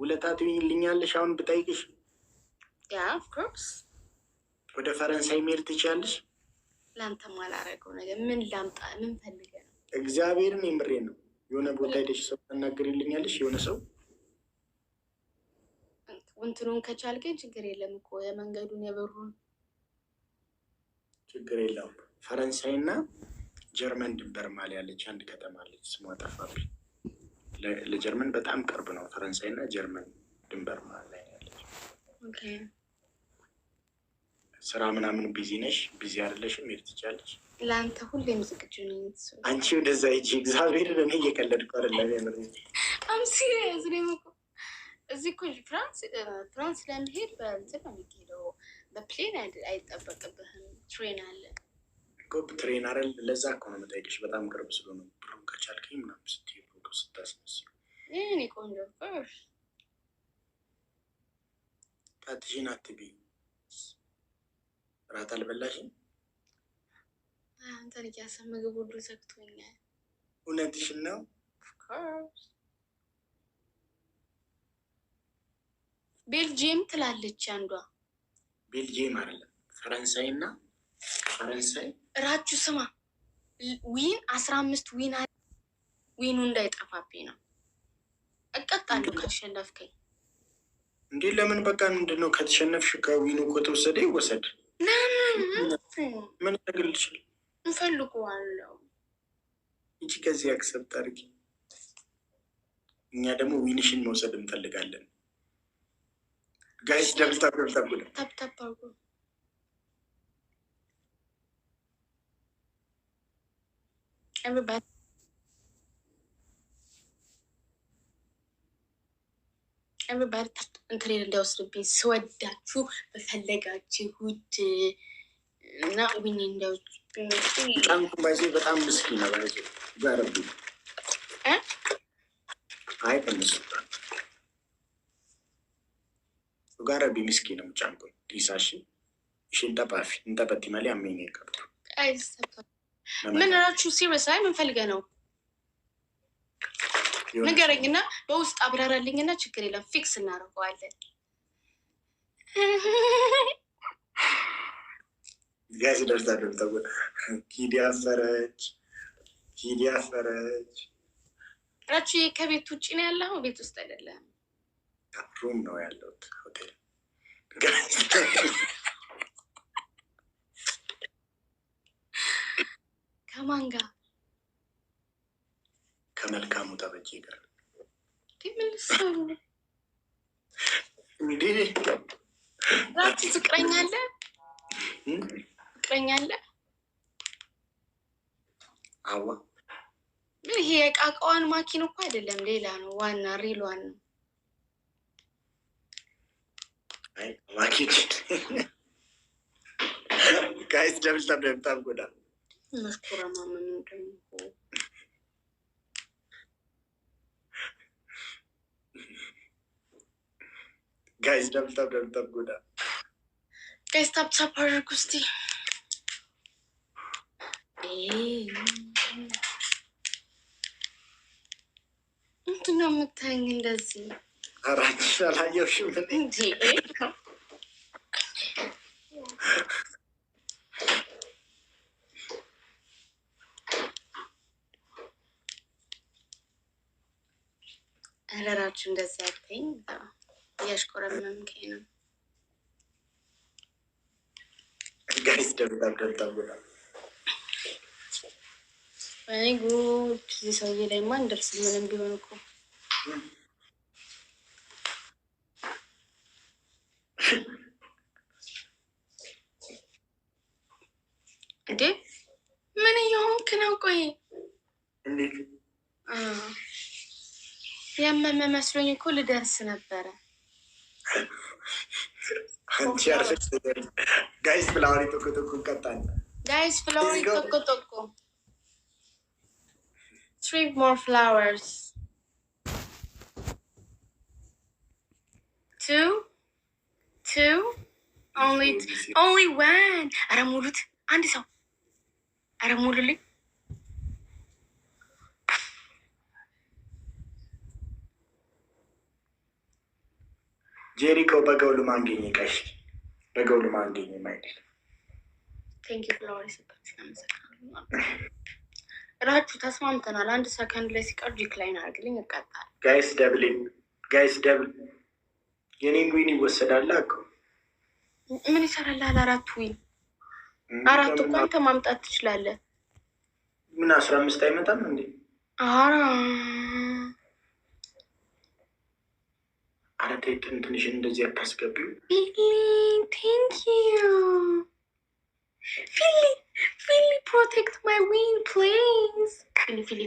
ውለታቱኝልኛለሽ አሁን ብጠይቅሽ? Yeah, of course. ወደ ፈረንሳይ መሄድ ትችያለሽ? ለአንተ ማላረገው ነገር ምን ላምጣ? ምን ፈልገህ ነው? እግዚአብሔርን የምሬን ነው። የሆነ ቦታ ሄደሽ ሰው ታናግሪልኛለሽ? የሆነ ሰው እንትኑን ከቻልከኝ ችግር የለም እኮ የመንገዱን የብሩን ችግር የለውም። ፈረንሳይና ጀርመን ድንበር ማል ያለች አንድ ከተማ አለች፣ ስሟ ጠፋብኝ። ለጀርመን በጣም ቅርብ ነው። ፈረንሳይና ጀርመን ድንበር ማል ላይ ያለች። ኦኬ። ስራ ምናምን ቢዚ ነሽ? ቢዚ አይደለሽም? መሄድ ትችያለሽ? ለአንተ ሁሌም ዝግጁ ነኝ። አንቺ ወደዛ ሂጂ። እግዚአብሔርን እኔ እየቀለድኩ አይደለም፣ የምሬን አም ሲሪየስ ነኝ እኮ። እዚህ እኮ ፍራንስ ለመሄድ በእንትን ነው የሚሄደው፣ በፕሌን አይጠበቅብህም። ትሬን አለ እኮ። ትሬን አይደል? ለዛ እኮ ነው የምጠይቅሽ። በጣም ቅርብ ስለሆነ ብሩን ከቻልከኝ ምናምን ስትሄድ ፎቶ ስታስመስል ይህኔ ቆንጆ ፈርስ ጣትሽን አትቢ። ራት አልበላሽም? አንተን እያሰብ ምግብ ሁሉ ዘግቶኛል። እውነትሽን ነው? ኦፍኮርስ። ቤልጂየም ትላለች አንዷ። ቤልጂየም አይደለም ፈረንሳይና ፈረንሳይ። ራችሁ ስማ፣ ዊን 15 ዊኑ እንዳይጠፋብኝ ነው። እቀጣለሁ ካሸነፍከኝ። እንዴ ለምን? በቃ ምንድነው? ከተሸነፍሽ ከዊኑ ከተወሰደ ይወሰድ። ምን ያደርግልሻል? እንፈልገዋለሁ እንጂ ከዚህ አክሰብት አድርጊ። እኛ ደግሞ ዊንሽን መውሰድ እንፈልጋለን። ጋይስ ደብታብ አድርጎ ኤቨሪባዲ እንትን እንዳይወስድብኝ ስወዳችሁ በፈለጋችሁት እና ዊኒ እንዳይወስድብኝ። ጫንኩ ባይዜ በጣም ምስኪን ነው። ባይዜ ጋረቢ አይ ከነሱ ጋረቢ ምስኪን ነው። ጫንኩ ዲሳሽ ሽንጠባፊ እንጠበቲ ማሊ አመኝ ይቀርቱ ምን ራችሁ ሲሪየስ? አይ ምን ፈልገህ ነው? ንገረኝና በውስጥ አብራራልኝና ችግር የለም ፊክስ እናደርገዋለን። ጋይስ ደርሳለሁ። ተው ኪዲ አፈረች። ራችሁ ከቤት ውጭ ነው ያለው? ቤት ውስጥ አይደለም፣ ሩም ነው ያለው፣ ሆቴል። ከማን ጋር? ከመልካሙ ተበጂ ጋር። ምንሰሩ እንዴ? ራችሁ ፍቅረኛ አለ? አዋ ምን ይሄ የቃቃዋን ማኪን እኮ አይደለም፣ ሌላ ነው። ዋና ሪሏን ነው። አይ ማኪን ጋይስ ደብልታም ጎዳ መስኩራማ ምን እንደሆነ ጋይስ ደብልታም ጎዳ ጋይስ ታፕ አድርጉ እስቲ። ምንድን ነው የምታይኝ እንደዚህ? አራች አላየሁሽም እንዴ? አለራችሁ እንደዚህ አትይኝ። እያሽኮረመምከኝ ነው። ጋይስ ደብልታም ጎዳ። ወይኔ ጉድ! እዚህ ሰውዬ ላይ ማን ደርስ? ምንም ቢሆን እኮ እንዴ ምን እየሆንክ ነው? ቆይ እንዴት ያመመ መስሎኝ እኮ ልደርስ ነበረ። አንቺ ያርፈሽ ጋይስ ፍላወሪ ቶኮ ቀጣን። ጋይስ ፍላወሪ ቶኮ 3 more flowers. 2 only one. አረሙሉት አንድ ሰው አረሙሉልኝ። ጄሪኮ በገውሉ ማንገኝ ቀሽ በገውሉ ማንገኝ ማይደል ቴንክ ዩ ፍላወር ይሰጣችሁ ራቹ ተስማምተናል። አንድ ሰከንድ ላይ ሲቀር ዲክላይን አድርግልኝ እቀጣለሁ። ጋይስ ደብል የኔን ዊን ይወሰዳል እኮ ምን ይሰራልሃል? 4 ዊን 4 እኮ አንተ ማምጣት ትችላለህ። ምን 15 አይመጣም እንዴ? ኧረ ተይ ትንሽ እንደዚህ አታስገቢው። ቴንክ ዩ ፊሊ protect my win please. ፊሊ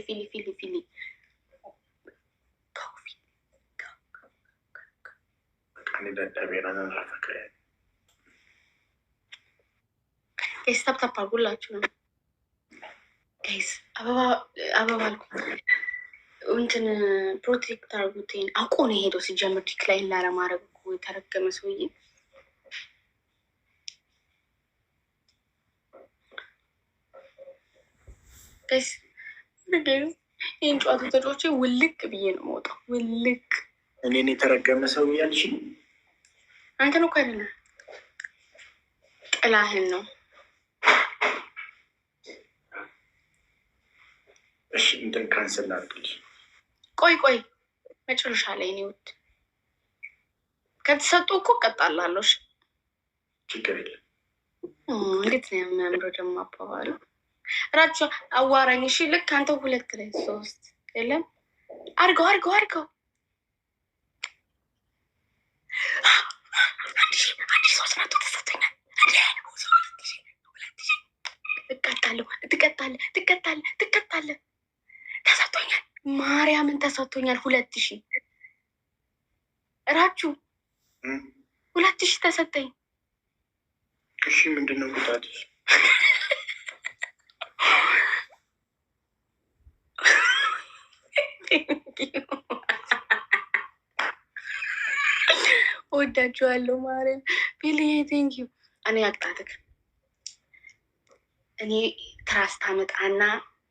ጋይስ ታፕታፕ አድርጉላችሁ ነው ጋይስ። አበባ አልኩ እንትን ፕሮቴክት አድርጉትኝ። አውቆ ነው የሄደው ሲጀምር ዲክላይን ላለማድረግ እኮ የተረገመ ሰውዬ። ጋይስ ይህን ጨዋታ ተጫዋቾች ውልቅ ብዬ ነው የምወጣው። ውልቅ እኔን የተረገመ ሰው ያልሽ አንተን እኮ አይደለም ጥላህን ነው። እሺ እንትን ካንሰል አድርግልሽ። ቆይ መጨረሻ ላይ እኔ ውድ ከተሰጡ እኮ እቀጣላለሁ። ችግር የለም። እንዴት ነው የሚያምረው ደግሞ አባባሉ። ራቻ አዋራኝ። እሺ ልክ አንተ 2 ላይ 3 የለም አድርገው አንድ 300 ተሰጥቶኛል። ትቀጣለህ። ተሰጥቶኛል። ማርያምን ተሰጥቶኛል። 2000 ራችሁ 2000 ተሰጠኝ። እሺ ምንድነው ጉዳትሽ? ወዳችኋለሁ ማርያም ቢልዬ ቴንክ ዩ። እኔ አቅጣትክ እኔ ትራስ ታመጣና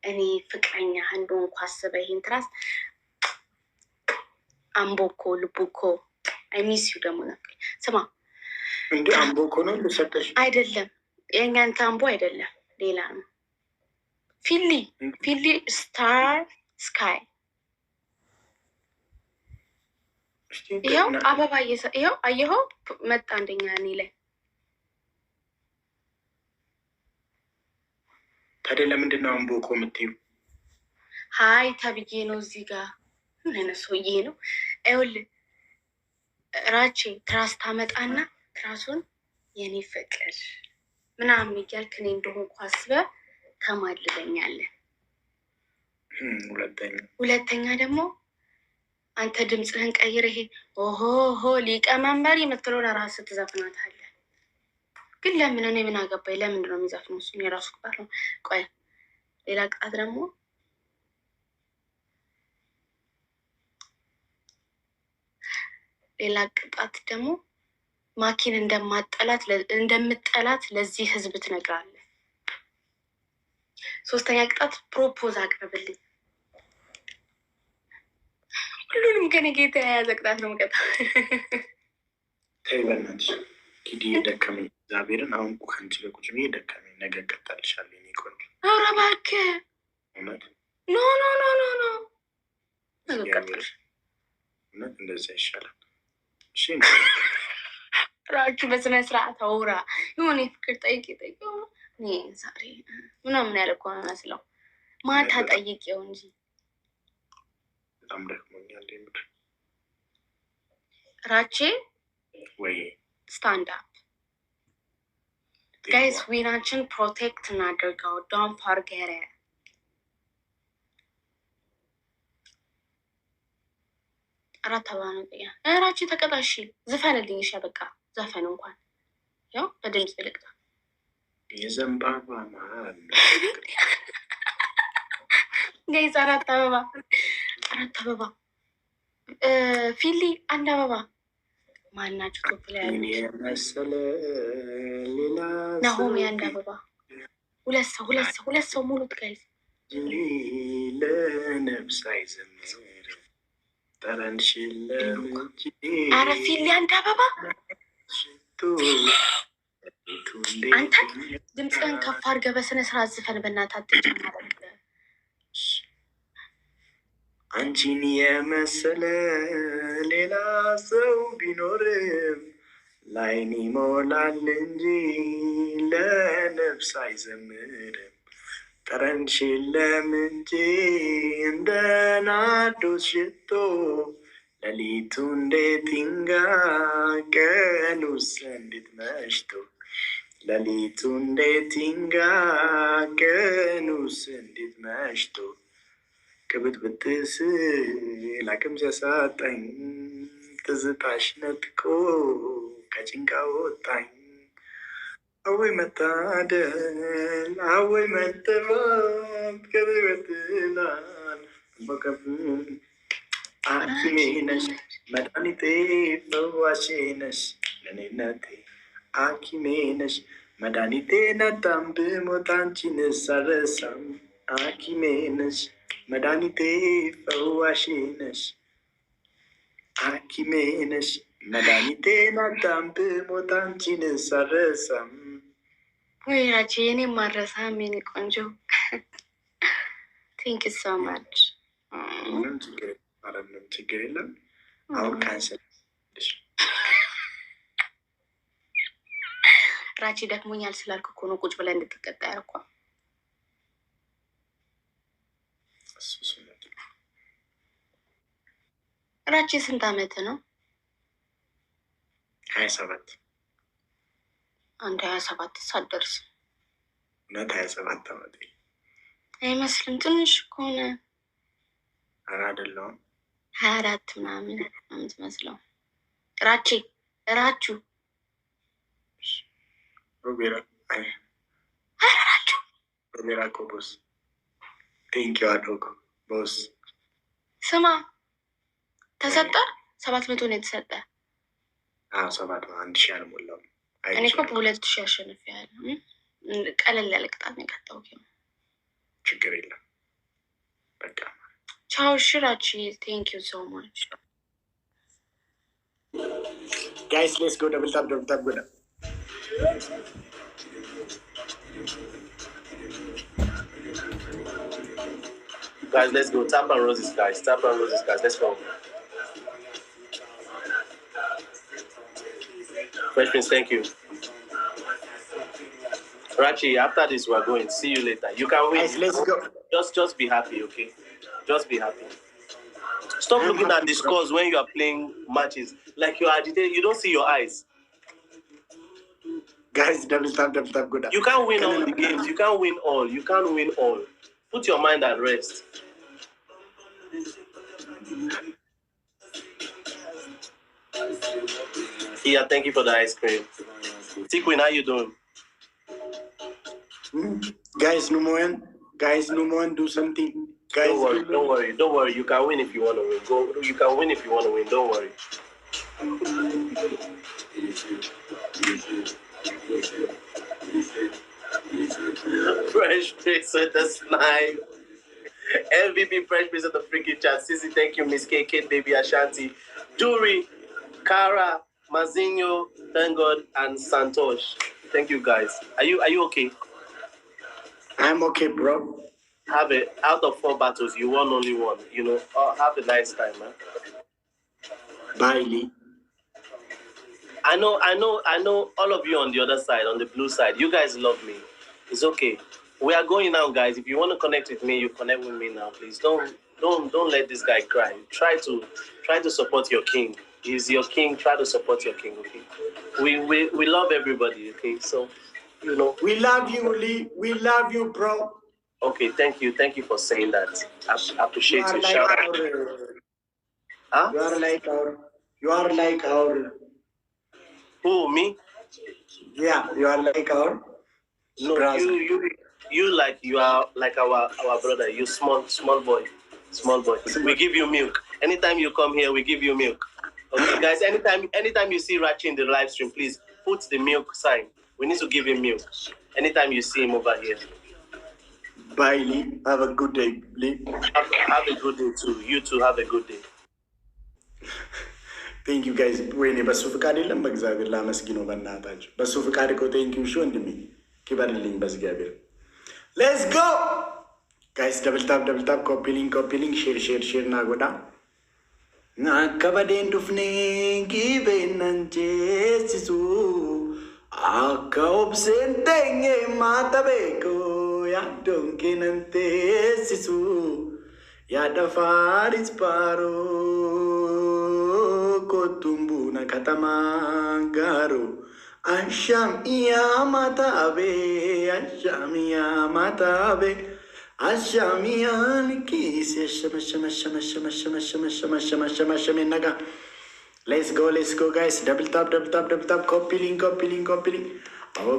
እኔ ፍቅረኛ እንደሆንኩ አስበህ ይሄን ትራስ አምቦኮ ልቡኮ አይሚስ ዩ ደግሞ ነበር። ስማ እንደ አምቦኮ ነው ልሰጠሽ አይደለም፣ የኛንተ አምቦ አይደለም ሌላ ነው። ፊሊ ስታር ስካይ ይኸው አበባ ይኸው አየኸው መጣ አንደኛ እኔ ላይ። ታዲያ ለምንድን ነው አምቦኮ የምትይው? ሀይ ተብዬ ነው እዚህ ጋር ምን አይነት ሰውዬ ነው? ይኸውልህ ራቼ ትራስ ታመጣና ትራሱን የኔ ፍቅር ምናምን እያልክ እኔ እንደሆንኩ አስበህ ተማልለኛለህ። ሁለተኛ ደግሞ አንተ ድምፅህን ቀይር። ይሄ ኦሆ ሊቀመንበር የምትለውን ራስህ ትዘፍናታለህ። ግን ለምን እኔ ምን አገባኝ? ለምንድን ነው የሚዘፍነው? እሱ የራሱ ቅጣት ነው። ቆይ ሌላ ቅጣት ደግሞ ማኪን እንደምጠላት ለዚህ ህዝብ ትነግራለህ። 3ኛ ቅጣት ፕሮፖዝ አቅርብልኝ። ሁሉንም ከኔ ጋር የተያያዘ ቅጣት ነው የምቀጣው። ተይ በእናትሽ ኪዲ ደከመኝ። እግዚአብሔርን አሁን ከአንቺ ጋር ቁጭ ብዬ ደከመኝ። ነገ እቀጣልሻለሁ የእኔ ቆንጆ። ኧረ እባክህ እውነት ኖ ነገ እቀጣልሻለሁ። እውነት እንደዚያ ይሻላል። እሺ ራችሁ በስነ ስርዓት አውራ። የሆነ የፍቅር ጠይቄ እኔ ዛሬ ምናምን ያለ እኮ ነው መስለው ማታ ጠይቄው እንጂ በጣም ደክሞኛል። የምር ራቼ ወይ ስታንድ አፕ ጋይስ፣ ዊናችን ፕሮቴክት እናድርገው። ዶን ፎርጌት ኢት። አራት አበባ ነው ጥያ ራቼ ተቀጣሽ። ዝፈንልኝ። እሺ በቃ ዘፈን እንኳን ያው በድምፅ ልቅጣ። የዘንባባ መሀል ጋይስ፣ 4 አበባ ፊሊ 1 አበባ ማናችሁ? ቶፕ ላይ መሰለ ናሆሚ 1 አበባ። 2 ሰው ሙሉት ጋይስ። ለነፍስ አይዘምር ኧረ ፊል አንተ አበባ አንተ ድምፅህን ከፍ አድርገህ በስነ ስርዓት ዝፈን። በእናትህ አትጨማለቅ። አንቺን የመሰለ ሌላ ሰው ቢኖርም ላይን ይሞላል እንጂ ለነፍስ አይዘምርም። ጠረንሽን ለምንጭ እንደ ናርዶስ ሽቶ ሌሊቱ እንዴት ይንጋ ቀኑስ እንዴት መሽቶ ሌሊቱ እንዴት ይንጋ ቀኑስ እንዴት መሽቶ ቅብጥብጥ ስል አቅም ሲያሳጣኝ ትዝታሽ ነጥቆ ከጭንቃ ወጣኝ። አወይ መታደል አወይ መጠባት ከብበትላል በከፍል ሐኪሜ ነሽ መድኃኒቴ ፈዋሼ ነሽ ለኔነቴ ሐኪሜ ነሽ መድኃኒቴ ናዳም ብሞት አንቺን ሳልረሳም ሐኪሜ ነሽ መድኃኒቴ ፈዋሼ ነሽ ሐኪሜ ነሽ መድኃኒቴ ናዳም ብሞት አንቺን ሳልረሳም። ወይ ያቺ የኔ ማረሳም የኔ ቆንጆ ቴንክ ዩ ሶ ማች። ምንም ችግር የለም። አሁን ካንሰል ራቺ ደክሞኛል ስላልክ እኮ ነው ቁጭ ብላ እንድትቀጣ ያልኳ። ራቺ ስንት አመት ነው? 27 አንድ 27 ሳትደርስ እውነት 27 አመት አይመስልም። ትንሽ ከሆነ አይደለሁም 24 ምናምን የምትመስለው። ራቺ ራቹ ሮቤራ ራቹ ሮቤራ እኮ ቦስ ቴንኪው አድርጎ ቦስ ስማ ተሰጠ 700 ነው የተሰጠ። 7 1,000 አልሞላውም። እኔ እኮ በ2,000 አሸንፌያለሁ። ቀለል ያለ ቅጣት ነው የቀጣሁት። ችግር የለም በቃ ቻው። እሺ ራቺ ቴንክ ዩ ሶ ማች ጋይስ ሌትስ ጎ ደብል ታፕ ጎዳ Guys, let's go. Tap and roses, guys. Tap and roses, guys. Let's go. Fresh Prince, thank you. Rachi, after this, we're going. See you later. You can win. Guys, let's go. Just be happy, okay? Just be happy. Stop looking at the scores when you are playing matches. Like you are agitated. You don't see your eyes. Guys, double tap good. You can't win all the games. You can't win all. You can't win all. Put your mind at rest. Yeah, thank you for the ice cream. T-Queen, how you doing? Guys, no more, do something. Guys, don't worry. You can win if you want to win. You can win if you want to win. Don't worry. Fresh Prince with the snipe. MVP Fresh Prince of the freaking chat. Sissy, thank you. Miss K, Kid, Baby Ashanti, Duri, Kara, Mazinho, thank God, and Santosh. Thank you, guys. Are you okay? I'm okay, bro. Have it. Out of 4 battles, you won only 1. You know, have a nice time, man. Bye, Lee. I know all of you on the other side, on the blue side. You guys love me. It's okay. We are going now, guys. If you want to connect with me, you connect with me now, please. Don't let this guy cry. Try to support your king. He's your king. Try to support your king, okay? We love everybody, okay? So, you know. We love you, Lee. We love you, bro. Okay, thank you. Thank you for saying that. I appreciate you. Shout out. Huh? You are like our. Who, me? Yeah, you are like our. No, brother. You are like our brother. You small boy. We give you milk. Anytime you come here, we give you milk. Okay, guys. Anytime you see Raachuu in the live stream, please put the milk sign. We need to give him milk. Anytime you see him over here. Bye, Lee. Have a good day, Lee. Have a good day too. You too have a good day. ቴንክ ዩ ጋይዝ። ወይኔ በሱ ፍቃድ የለም በእግዚአብሔር ላመስግነው በእናታችሁ። በሱ ፍቃድ እኮ ቴንክ ዩ ሺ ወንድሜ ክበርልኝ በእግዚአብሔር። ሌትስ ጎ ጋይስ። ደብልታብ ኮፒሊንግ ሼር ናጎዳ ናከበዴን ዱፍኔ ጊቤነን ጄሲሱ akka obseen teenye maata beeko yaaddoon keenan teessisu yaada faaris baaroo kottuun buuna katamaa gaaroo asham yaa mataabee asham kiisi shama naga. Let's go guys. Double tap. Copy link. Oh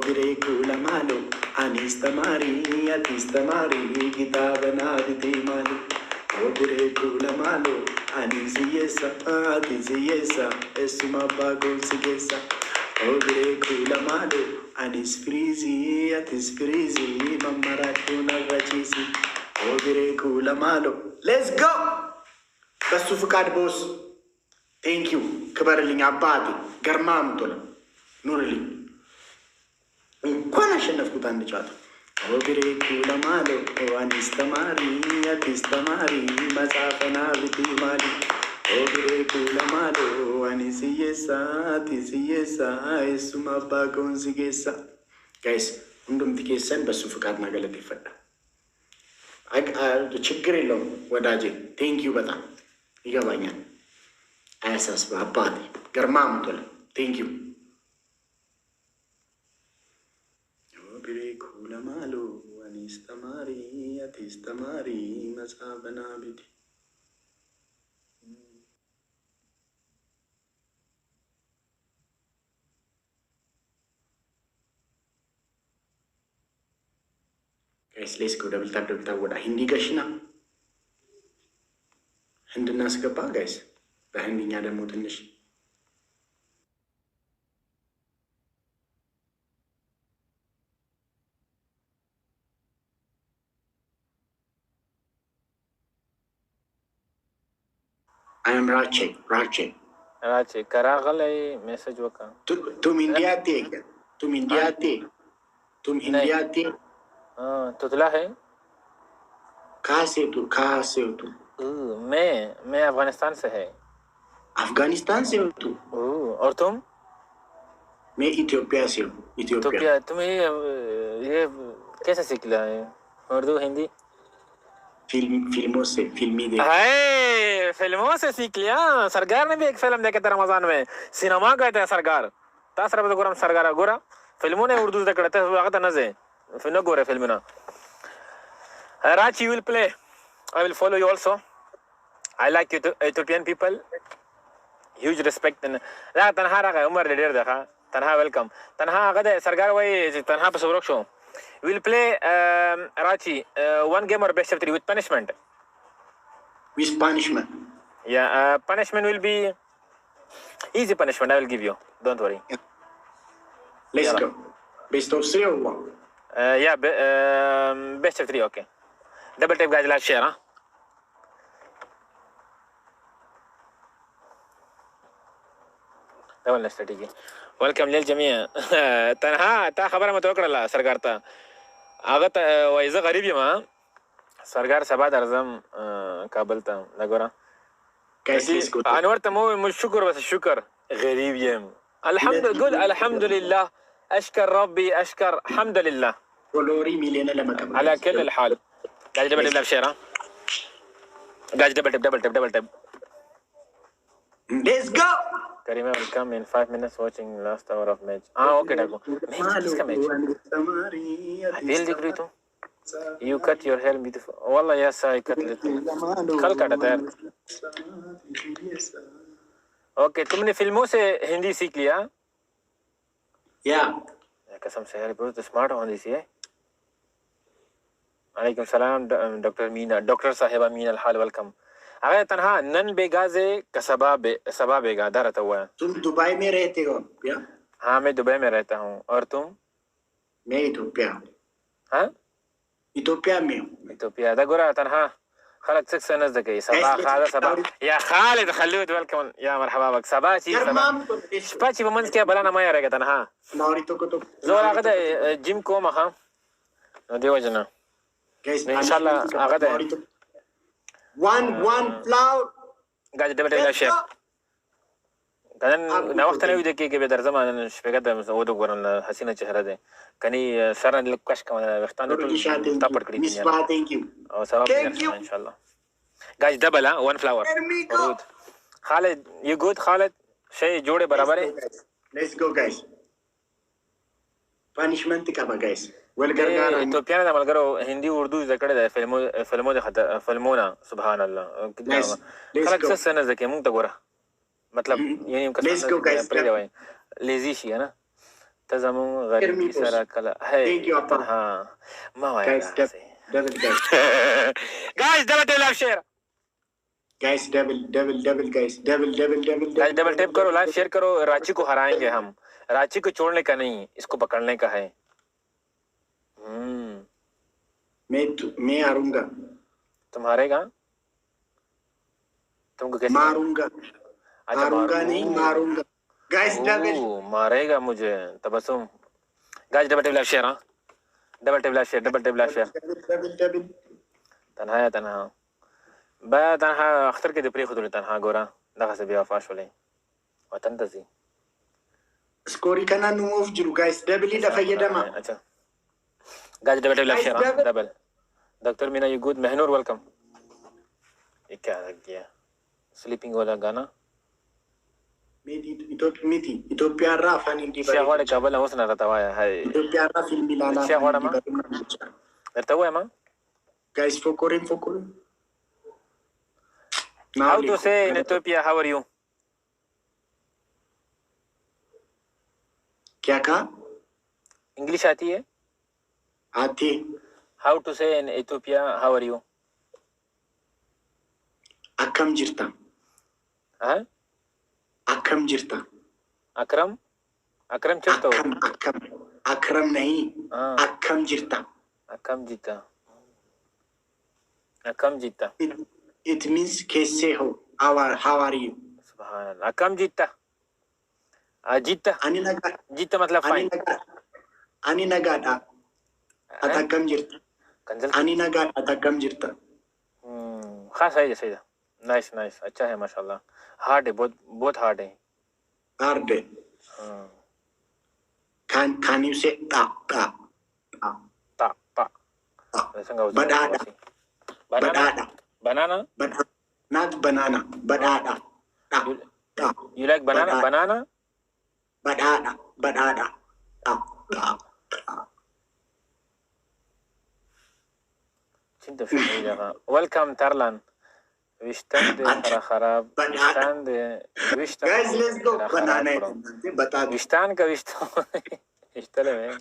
bire kula malu. Anista mari, kita bana diti malu. Oh bire kula malu. Anisi yesa. Esuma bago sigesa. Oh bire kula malu. Anis freezy. Mamara kuna rachisi. Oh bire kula malu. Let's go. Basu fukad boss. Thank you. ክበርልኝ አባቴ ገርማምቶላ ኑርልኝ። እንኳን አሸነፍኩት አንድ ጨዋታ። ኦግሬ ኩለማሎ አዲስ ተማሪ መጻፈና ብቲ ማሊ ኦግሬ ኩለማሎ አኒስየሳ ቲስየሳ እሱም አባገውን ሲጌሳ። ጋይስ ሁሉም ትኬሰን በሱ ፍቃድ ማገለጥ ይፈዳል። ችግር የለውም ወዳጄ። ቴንክ ዩ በጣም ይገባኛል። አያሳስብ አባቴ ገርማምቶላ ቴንክ ዩ። ኦግሬ ኩለማሎ አኒስ ተማሪ መጻፈና ብቲ ጋይስ ሌትስ ጎ። ደብልታ ወዳ ሂንዲ ገሽና ህንድ እናስገባ ጋይስ። በህንድኛ ደግሞ ትንሽ አይም ራቼ करागले मैसेज वका तुम इंडिया आते है क्या? तुम इंडिया आते हाँ तुतला है। कहाँ से हो तुम? मैं अफगानिस्तान से है। अफगानिस्तान से हो तुम? और तुम? मैं इथियोपिया से हूँ। इथियोपिया। तुम्हें ये कैसे सीख लिया है उर्दू हिंदी? फिल्मों से फिल्मों से सीख लिया। सरकार ने भी एक फिल्म देखे थे रमजान में, सिनेमा गए थे सरकार तासर गोरम सरकार गोरा फिल्मों ने उर्दू देखते वक्त नजे फिल्म गोरे फिल्म ना राची will play. I will follow you also. I like Ethiopian people. Huge respect. لا تنها رقة عمر لدير دخا تنها welcome تنها غدا सरकार वही तनहा पे सुरक्षो. We will play Rachi one game or best of 3 with punishment. With punishment? Yeah, punishment will be easy punishment. I will give you. Don't worry. Yeah. Let's go. Best of 3 or 1? Yeah, best of 3. Okay. Double tap guys, like share. Huh? double strategy. Welcome للجميع. تنها تا خبر متوقع لا सरकार تا आगत वैसे गरीब है माँ सरकार सभा दर्जम काबल ता लगोरा कैसे अनवर तमो मुशकुर बस शुक्र गरीब है الحمد لله أشكر ربي أشكر الحمد لله ولوري ملينا لما كمل على كل الحال. قاعد دبل شيرة قاعد دبل تب let's go. Karima will come in 5 minutes watching last hour of match. Okay Dago किसका match I feel degree तो you cut your hair beautiful والله yes I cut little कल काटा था यार. Okay तुमने फिल्मों से हिंदी सीख लिया? Yeah. कसम से यार बहुत स्मार्ट हो रही है. عليكم السلام डॉक्टर साहिबा मीना الحال वेलकम. अगर तनहा नन बेगाजे कसबा बेगा दरता हुआ. तुम दुबई में रहते हो क्या? हाँ मैं दुबई में रहता हूँ. और तुम? मैं इथियोपिया. हाँ इथियोपिया में हूँ. इथियोपिया दा गोरा तनहा خالد 6 سنة ذكي صباح هذا صباح يا خالد خليه تقول كمان يا مرحبا بك صباحي شباتي بمنز كيا بلانا ما يريك تنها زورا غدا جيم كوما ها دي وجهنا ان شاء الله غدا one flower قاعد دبل الى شير كان وقتنا يودي كي بدر زمان شبكه مسعود وقرن حسينه شهر ده كاني سرنا لكش كمان وقتنا تابر كريتين او سبب ان شاء الله guys double one flower ورود خالد you good خالد شيء جوड़े बराबर है let's go guys punishment का guys welcome तो क्या ना मल करो हिंदी उर्दू ذکر ده फिल्मों ना सुभान अल्लाह خالد سنة ذكي مو تقوله मतलब يعني كسر लेजी शी है ना तजमु गरीब की सारा कला है हाँ ما هو guys double love share guys double guys double double tap करो लाइव शेयर करो रांची को हराएंगे हम रांची को छोड़ने का नहीं इसको पकड़ने का है मैं हारूंगा तुम हारेगा तुमको कैसे मारूंगा हारूंगा नहीं मारूंगा गाइस डबल मारेगा मुझे तबसुम guys double tap live share हाँ डबल टैप लाइव शेयर तन्हा بعد أنا أختار كده بري خدوني تنها جورا دخل بيها فاشولي وتنتزي سكوري كنا نموف جرو جايز دبلي دفع يدما أچا جايز دبل تبلا شيرا دبل دكتور مينا يو جود مهنور ويلكم إكيا لقيا سليبينج ولا غانا ميتي إثيوبيا رافان إندي شيء هذا كابل نوصل نرتوايا هاي إثيوبيا رافين بلانا شيء هذا ما نرتوايا ما جايز فوكورين How to say in Ethiopia, how are you? क्या कहा? English आती है? आती. How to say in Ethiopia, how are you? Akkam jirta. हाँ? Akkam jirta. अकरम? अकरम चलता हो? अकरम नहीं. Akkam jirta. अकम जीता. It means कैसे हो? How are you? सुभान अल्लाह. अकम जीता. जीता. जीता मतलब fine. Ani nagada. Atakam jirta. Ani nagada atakam jirta. हाँ सही है. नाइस अच्छा है माशाल्लाह. हार्ड है बहुत हार्ड है. Hard है. Can you say ta? Banana? Not banana. Banana. You like banana? Banana? Banana. Welcome Tarlan. Wishtan de kharab. Guys, let's go. Banana. Wishtan ka wishtan. Ishtale mein.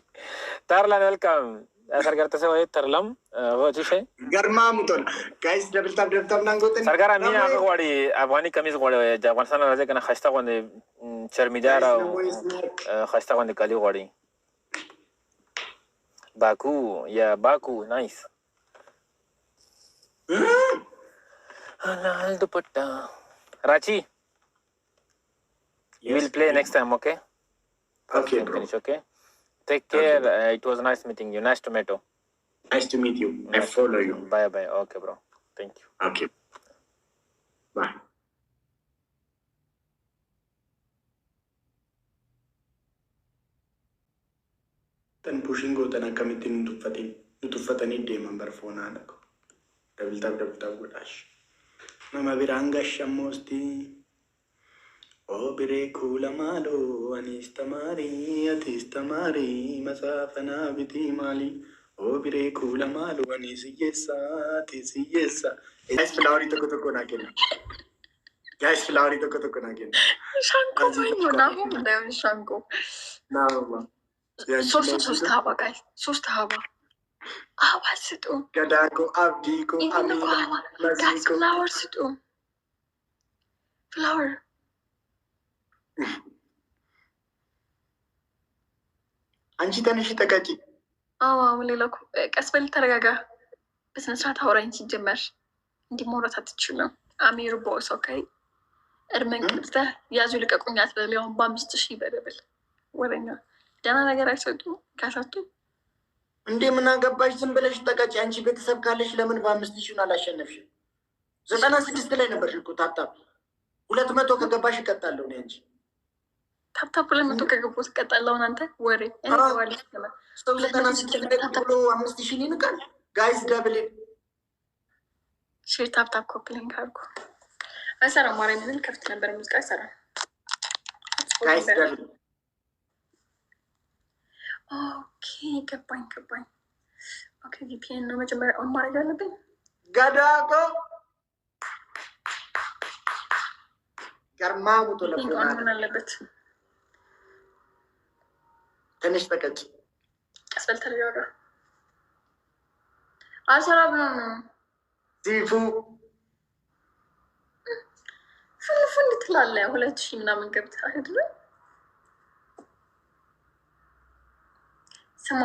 Tarlan welcome. असर करते से वो ये तरलम वो चीज़ है गर्मा मुतोन गाइस डबल टैप नंगोते सरकार आमी आगे वाड़ी अफगानी कमीज वाड़े है जब वंशना राजे कना खस्ता वांडे शर्मिदार और खस्ता वांडे काली वाड़ी Baku nice Lal dupatta Ranchi you will play next time okay finish okay Take care. Okay. It was nice meeting you. Nice to meet you. Nice to meet you. I follow you. Bye. Okay, bro. Thank you. Okay. Bye. Tan pushing go tan kamitin nutufatani day member phone anako. Double tap godash. Mama viranga shamosti. O bire kula malo anistamari atistamari masafana biti mali o bire kula malo anisiyesa tisiyesa guys flowery to ko na kena shanko mai na ho na shanko na ma ሶስት ሀባ ጋይስ ሶስት ሀባ አበባ ስጡ ገዳኮ አብዲኮ አሚና ጋይስ ፍላወር ስጡ ፍላወር አንቺ ተነሽ ተቀጪ ሌላ ቀስ በል ተረጋጋ በስነ ስርዓት አውራኝ ሲጀመር እንዲህ መውራት አትችልም። አሚር ቦስ ኦኬ። እርመን ቅርተህ ያዙ ልቀቁኛት በሊያውን በ5,000 በደብል ወረኛ ደህና ነገር አይሰጡም ካሳቱ እንዴ ምን አገባሽ? ዝም ብለሽ ተቀጭ። አንቺ ቤተሰብ ካለሽ ለምን በ5,000 አላሸነፍሽም? 96 ላይ ነበርሽ እኮ ታፕታፕ 200 ከገባሽ እቀጣለሁ ነው እንጂ ታፕታፕ 200 ከገባሁ እቀጣለሁ። አንተ ወሬ እኔ ዋልሽ ተመ ሰው 96 ላይ ብሎ 5,000 ይንቃል። ጋይስ ደብል ሼር ታፕታፕ ኮፕሊንግ አድርጉ። አይሰራም። ማርያም ምን ከፍት ነበር ሙዚቃ አይሰራም። ጋይስ ደብል ኦኬ ገባኝ። ኦኬ ቪፒኤን ነው መጀመሪያ ኦን ማድረግ ያለብኝ። ጋዳቆ ገርማሙ ኦን አለበት። ትንሽ ተቀጭ። ቀስበል ተለያወራ አሰራ ብሎ ነው ሲፉ ፍልፍል ትላለህ። 2,000 ምናምን ገብተህ አይደል? ስማ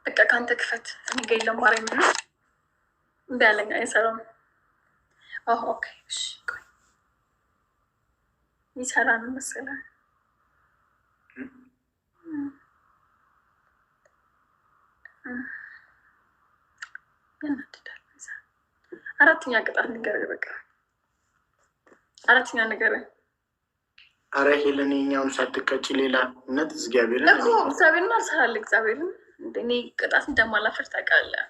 በቃ ካንተ ክፈት። እኔ ጋር የለም ማርያም ነው እንደ ያለኝ አይሰራም። ኦኬ እሺ ቆይ ይሰራ ነው መሰለህ። ያናድዳል። አራተኛ ቅጣት ንገረኝ በቃ አራተኛ ነገር አረ ሄለን የኛውን ሳትቀጭ ሌላ እውነት እግዚአብሔርን እግዚአብሔርን አልሰራልህ። እግዚአብሔርን እንደኔ ቅጣት እንደማላፈር ታውቃለህ።